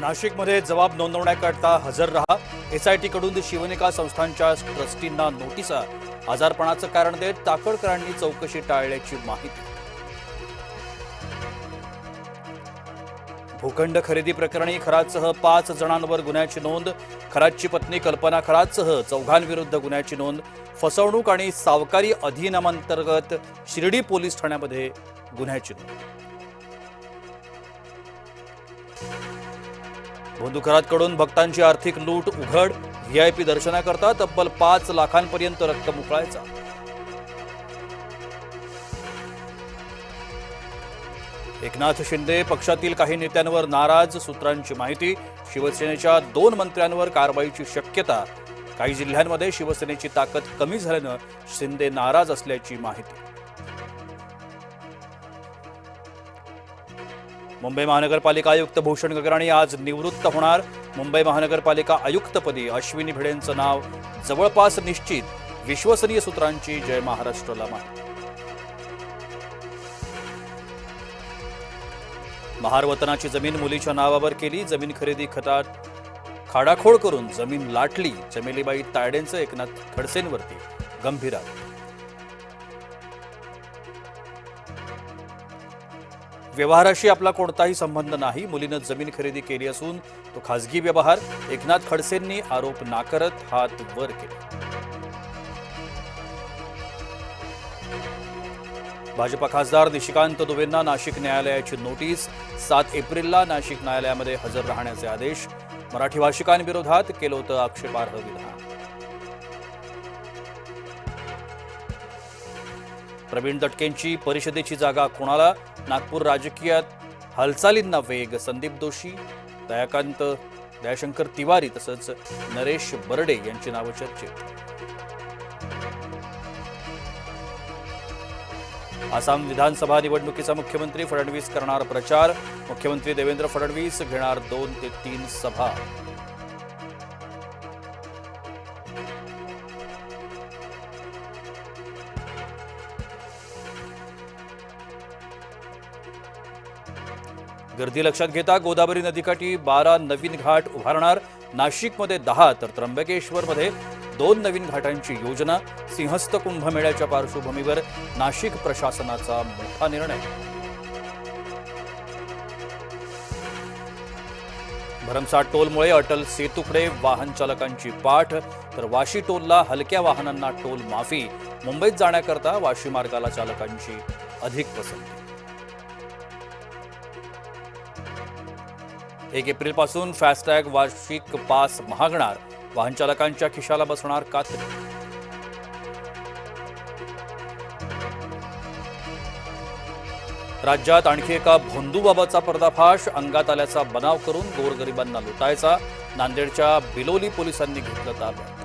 नाशिकमध्ये जबाब नोंदवण्याकरता हजर रहा. एसआयटी कडून शिवनिका संस्थांच्या ट्रस्टींना नोटिसा. आजारपणाचं कारण देत टाकळकरांनी चौकशी टाळल्याची माहिती. भूखंड खरेदी प्रकरणी खरातसह 5 जणांवर गुन्ह्याची नोंद. खरातची पत्नी कल्पना खरातसह 4 विरुद्ध गुन्ह्याची नोंद. फसवणूक आणि सावकारी अधिनियमांतर्गत शिर्डी पोलीस ठाण्यामध्ये गुन्ह्याची नोंद. भोंदू खरातकडून भक्तांची आर्थिक लूट उघड. व्हीआयपी दर्शनाकरता तब्बल 5 लाखांपर्यंत रक्कम उकळायचा. एकनाथ शिंदे पक्षातील काही नेत्यांवर नाराज. सूत्रांची माहिती. शिवसेनेच्या 2 मंत्र्यांवर कारवाईची शक्यता. काही जिल्ह्यांमध्ये शिवसेनेची ताकद कमी झाल्यानं शिंदे नाराज असल्याची माहिती. मुंबई महानगरपालिका आयुक्त भूषण गगराणी आज निवृत्त होणार. मुंबई महानगरपालिका आयुक्तपदी अश्विनी भिडेंचं नाव जवळपास निश्चित. विश्वसनीय सूत्रांची जय महाराष्ट्रला माहिती. महार वतनाची जमीन मुलीच्या नावावर केली. जमीन खरेदी खतात खाडाखोड करून जमीन लाटली. चमेलीबाई तायडेंचं एकनाथ खडसेंवरती गंभीर आरोप. व्यवहाराशी आपला कोणताही संबंध नाही. मुलीनं जमीन खरेदी केली असून तो खासगी व्यवहार. एकनाथ खडसेंनी आरोप नाकारत हात वर केले. भाजपा खासदार निशिकांत दुबेंना नाशिक न्यायालयाची नोटीस. 7 एप्रिलला नाशिक न्यायालयामध्ये हजर राहण्याचे आदेश. मराठी भाषिकांविरोधात केलं होतं आक्षेपार्ह विधान. प्रवीण दटकेंची परिषदेची जागा कोणाला? नागपूर राजकीयात हालचालींना वेग. संदीप जोशी, दयाशंकर तिवारी तसंच नरेश बर्डे यांची नावं चर्चेत. आसाम विधानसभा निवडणुकीचा मुख्यमंत्री फडणवीस करणार प्रचार. मुख्यमंत्री देवेंद्र फडणवीस घेणार 2 ते 3 सभा. गर्दी लक्षात घेता गोदावरी नदीकाठी 12 नवीन घाट उभारणार. नाशिकमध्ये 10 तर त्र्यंबकेश्वरमध्ये 2 नवीन घाटांची योजना. सिंहस्थ कुंभमेळ्याच्या पार्श्वभूमीवर नाशिक प्रशासनाचा मोठा निर्णय. भरमसाठ टोलमुळे अटल सेतूकडे वाहन चालकांची पाठ. तर वाशी टोलला हलक्या वाहनांना टोल माफी. मुंबईत जाण्याकरता वाशी मार्गाला चालकांची अधिक पसंती. 1 एप्रिलपासून फास्टॅग वार्षिक पास महागणार. वाहन चालकांच्या खिशाला बसणार कात्री. राज्यात आणखी एका भोंदूबाबाचा पर्दाफाश. अंगात आल्याचा बनाव करून गोरगरिबांना लुटायचा. नांदेडच्या बिलोली पोलिसांनी घेतलं ताब्यात.